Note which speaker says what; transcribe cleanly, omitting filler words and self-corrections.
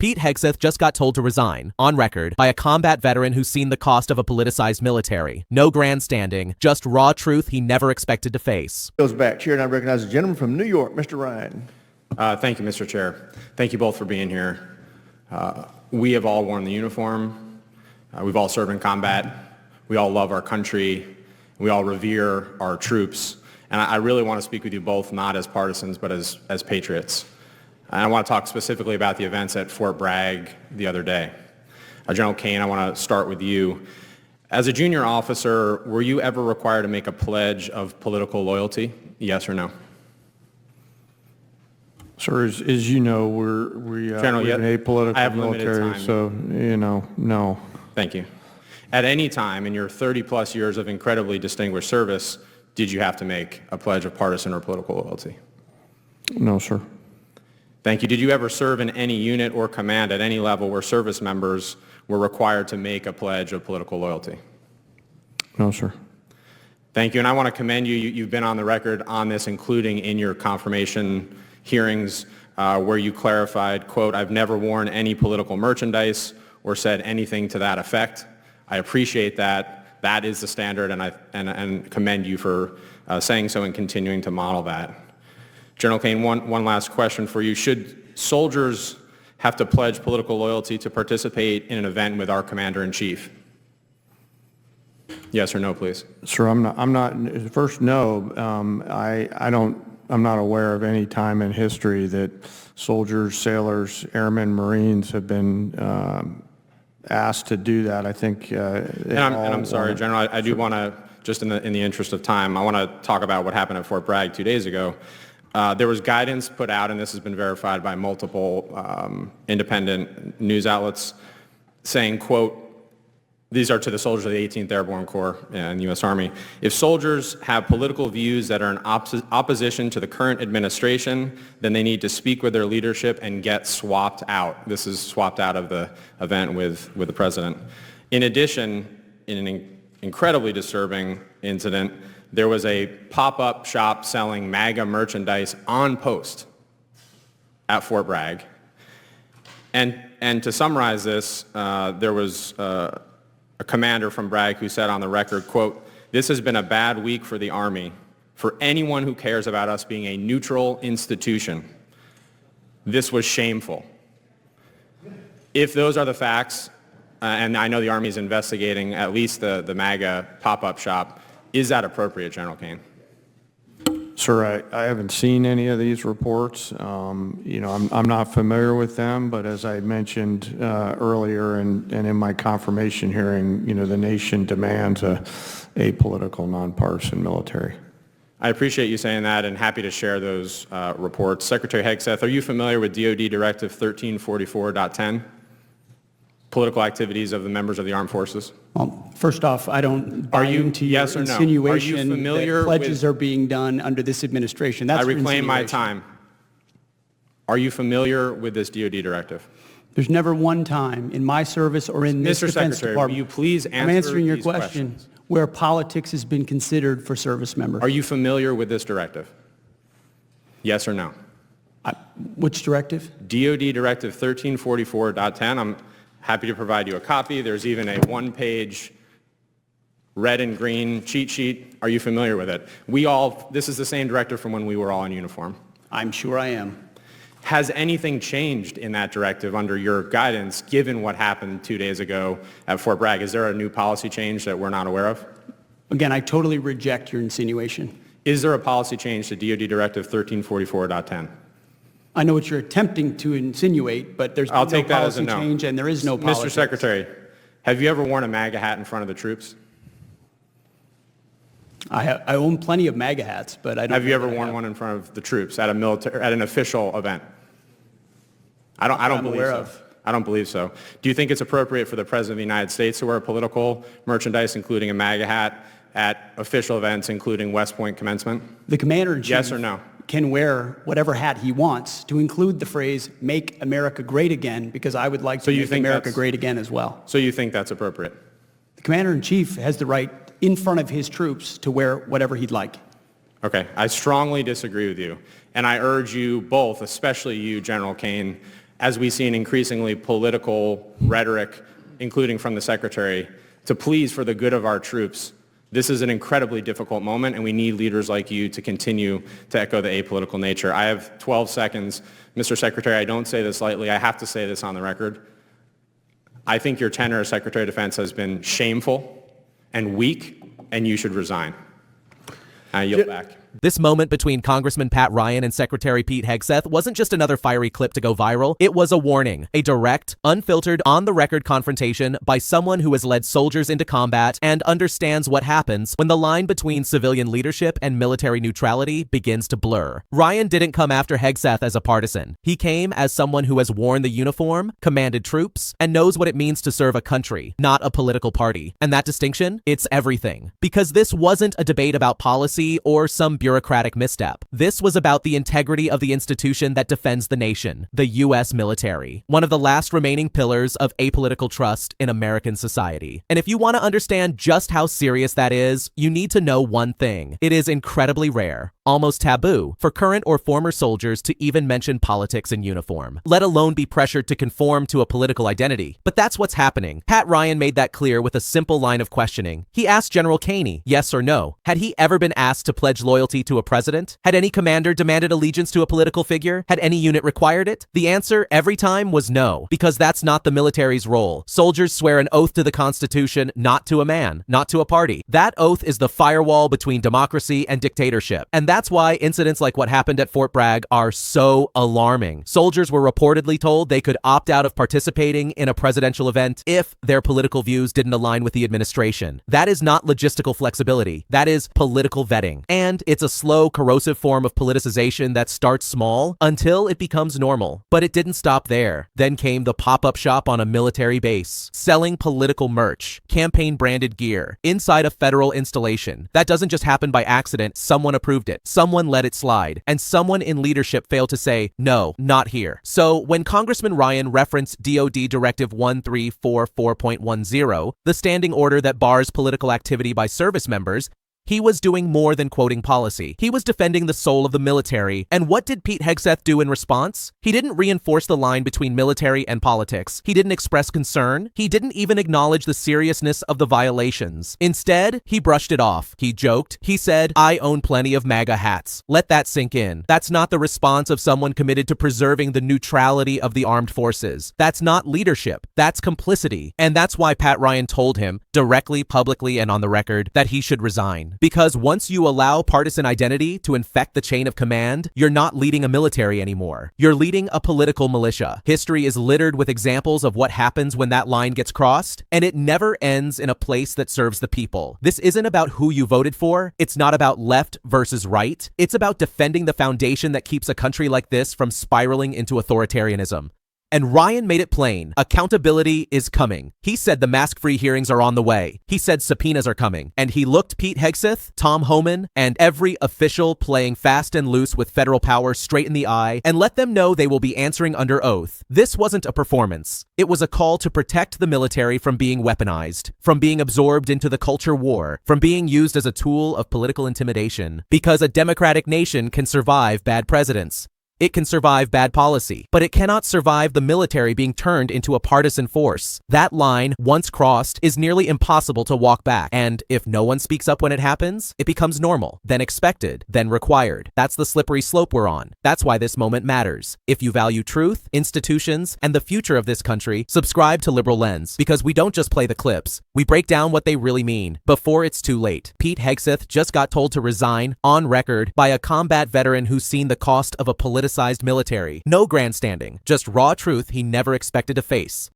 Speaker 1: Pete Hegseth just got told to resign, on record, by a combat veteran who's seen the cost of a politicized military. No grandstanding, just raw truth he never expected to face.
Speaker 2: Goes back. Chair, and I recognize the gentleman from New York, Mr. Ryan.
Speaker 3: Thank you, Mr. Chair. Thank you both for being here. We have all worn the uniform. We've all served in combat. We all love our country. We all revere our troops. And I really want to speak with you both, not as partisans, but as patriots. And I want to talk specifically about the events at Fort Bragg the other day. General Kane, I want to start with you. As a junior officer, were you ever required to make a pledge of political loyalty? Yes or no?
Speaker 4: Sir, as you know, we're an apolitical military, so, no.
Speaker 3: Thank you. At any time in your 30-plus years of incredibly distinguished service, did you have to make a pledge of partisan or political loyalty?
Speaker 4: No, sir.
Speaker 3: Thank you. Did you ever serve in any unit or command at any level where service members were required to make a pledge of political loyalty?
Speaker 4: No, sir.
Speaker 3: Thank you. And I want to commend you. You've been on the record on this, including in your confirmation hearings where you clarified, quote, "I've never worn any political merchandise or said anything to that effect." I appreciate that. That is the standard, and commend you for saying so and continuing to model that. General Kane, one last question for you. Should soldiers have to pledge political loyalty to participate in an event with our commander-in-chief? Yes or no, please.
Speaker 4: Sir, I'm not. First, no. I'm not aware of any time in history that soldiers, sailors, airmen, Marines have been asked to do that. I think.
Speaker 3: I'm sorry, General. I do want to, just in the interest of time, I want to talk about what happened at Fort Bragg 2 days ago. There was guidance put out, and this has been verified by multiple independent news outlets, saying, quote, these are to the soldiers of the 18th Airborne Corps and U.S. Army. If soldiers have political views that are in opposition to the current administration, then they need to speak with their leadership and get swapped out. This is swapped out of the event with the president. In addition, in an incredibly disturbing incident, there was a pop-up shop selling MAGA merchandise on post at Fort Bragg. And to summarize this, there was a commander from Bragg who said on the record, quote, "This has been a bad week for the Army, for anyone who cares about us being a neutral institution. This was shameful." If those are the facts, and I know the Army is investigating at least the MAGA pop-up shop, is that appropriate, General Kane?
Speaker 4: Sir, I haven't seen any of these reports. I'm not familiar with them, but as I mentioned earlier and in my confirmation hearing, the nation demands a apolitical, nonpartisan military.
Speaker 3: I appreciate you saying that and happy to share those reports. Secretary Hegseth, are you familiar with DoD Directive 1344.10? Political activities of the members of the armed forces?
Speaker 5: Well, first off, I don't buy into your
Speaker 3: yes or no?
Speaker 5: insinuation that pledges
Speaker 3: with,
Speaker 5: are being done under this administration. That's
Speaker 3: I reclaim my time. Are you familiar with this DoD directive?
Speaker 5: There's never one time in my service or in this Defense
Speaker 3: Secretary,
Speaker 5: Department.
Speaker 3: will you please answer
Speaker 5: I'm answering your
Speaker 3: these
Speaker 5: question
Speaker 3: questions.
Speaker 5: where politics has been considered for service members.
Speaker 3: Are you familiar with this directive? Yes or no?
Speaker 5: Which directive?
Speaker 3: DoD Directive 1344.10. I'm happy to provide you a copy. There's even a one-page red and green cheat sheet. Are you familiar with it? This is the same directive from when we were all in uniform.
Speaker 5: I'm sure I am.
Speaker 3: Has anything changed in that directive under your guidance, given what happened 2 days ago at Fort Bragg? Is there a new policy change that we're not aware of?
Speaker 5: Again, I totally reject your insinuation.
Speaker 3: Is there a policy change to DoD Directive 1344.10?
Speaker 5: I know what you're attempting to insinuate, but there's no policy change and there is no policy.
Speaker 3: Mr. Secretary, have you ever worn a MAGA hat in front of the troops?
Speaker 5: I own plenty of MAGA hats, but I don't.
Speaker 3: Have you ever worn one in front of the troops at an official event? I don't believe so. I don't believe so. Do you think it's appropriate for the President of the United States to wear political merchandise, including a MAGA hat, at official events, including West Point commencement?
Speaker 5: The Commander-in-Chief
Speaker 3: yes or no?
Speaker 5: Can wear whatever hat he wants, to include the phrase, "Make America Great Again," because I would like to make America great again as well.
Speaker 3: So you think that's appropriate?
Speaker 5: The Commander-in-Chief has the right in front of his troops to wear whatever he'd like.
Speaker 3: Okay, I strongly disagree with you. And I urge you both, especially you, General Kane, as we see an increasingly political rhetoric, including from the Secretary, to please for the good of our troops, this is an incredibly difficult moment, and we need leaders like you to continue to echo the apolitical nature. I have 12 seconds. Mr. Secretary, I don't say this lightly. I have to say this on the record. I think your tenure as Secretary of Defense has been shameful and weak, and you should resign. I yield back.
Speaker 1: This moment between Congressman Pat Ryan and Secretary Pete Hegseth wasn't just another fiery clip to go viral. It was a warning, a direct, unfiltered, on-the-record confrontation by someone who has led soldiers into combat and understands what happens when the line between civilian leadership and military neutrality begins to blur. Ryan didn't come after Hegseth as a partisan. He came as someone who has worn the uniform, commanded troops, and knows what it means to serve a country, not a political party. And that distinction, it's everything. Because this wasn't a debate about policy or some bureaucratic misstep. This was about the integrity of the institution that defends the nation, the U.S. military, one of the last remaining pillars of apolitical trust in American society. And if you want to understand just how serious that is, you need to know one thing. It is incredibly rare, almost taboo, for current or former soldiers to even mention politics in uniform, let alone be pressured to conform to a political identity. But that's what's happening. Pat Ryan made that clear with a simple line of questioning. He asked General Caney, yes or no. Had he ever been asked to pledge loyalty to a president? Had any commander demanded allegiance to a political figure? Had any unit required it? The answer every time was no, because that's not the military's role. Soldiers swear an oath to the Constitution, not to a man, not to a party. That oath is the firewall between democracy and dictatorship. And that's why incidents like what happened at Fort Bragg are so alarming. Soldiers were reportedly told they could opt out of participating in a presidential event if their political views didn't align with the administration. That is not logistical flexibility. That is political vetting. And it's a slow, corrosive form of politicization that starts small until it becomes normal. But it didn't stop there. Then came the pop-up shop on a military base, selling political merch, campaign-branded gear, inside a federal installation. That doesn't just happen by accident. Someone approved it. Someone let it slide. And someone in leadership failed to say, no, not here. So when Congressman Ryan referenced DoD Directive 1344.10, the standing order that bars political activity by service members, he was doing more than quoting policy. He was defending the soul of the military. And what did Pete Hegseth do in response? He didn't reinforce the line between military and politics. He didn't express concern. He didn't even acknowledge the seriousness of the violations. Instead, he brushed it off. He joked. He said, I own plenty of MAGA hats. Let that sink in. That's not the response of someone committed to preserving the neutrality of the armed forces. That's not leadership. That's complicity. And that's why Pat Ryan told him, directly, publicly, and on the record, that he should resign. Because once you allow partisan identity to infect the chain of command, you're not leading a military anymore. You're leading a political militia. History is littered with examples of what happens when that line gets crossed, and it never ends in a place that serves the people. This isn't about who you voted for. It's not about left versus right. It's about defending the foundation that keeps a country like this from spiraling into authoritarianism. And Ryan made it plain. Accountability is coming. He said the mask-free hearings are on the way. He said subpoenas are coming. And he looked Pete Hegseth, Tom Homan, and every official playing fast and loose with federal power straight in the eye and let them know they will be answering under oath. This wasn't a performance. It was a call to protect the military from being weaponized, from being absorbed into the culture war, from being used as a tool of political intimidation. Because a democratic nation can survive bad presidents. It can survive bad policy, but it cannot survive the military being turned into a partisan force. That line, once crossed, is nearly impossible to walk back. And if no one speaks up when it happens, it becomes normal, then expected, then required. That's the slippery slope we're on. That's why this moment matters. If you value truth, institutions, and the future of this country, subscribe to Liberal Lens, because we don't just play the clips. We break down what they really mean before it's too late. Pete Hegseth just got told to resign on record by a combat veteran who's seen the cost of a politicized military. No grandstanding, just raw truth he never expected to face.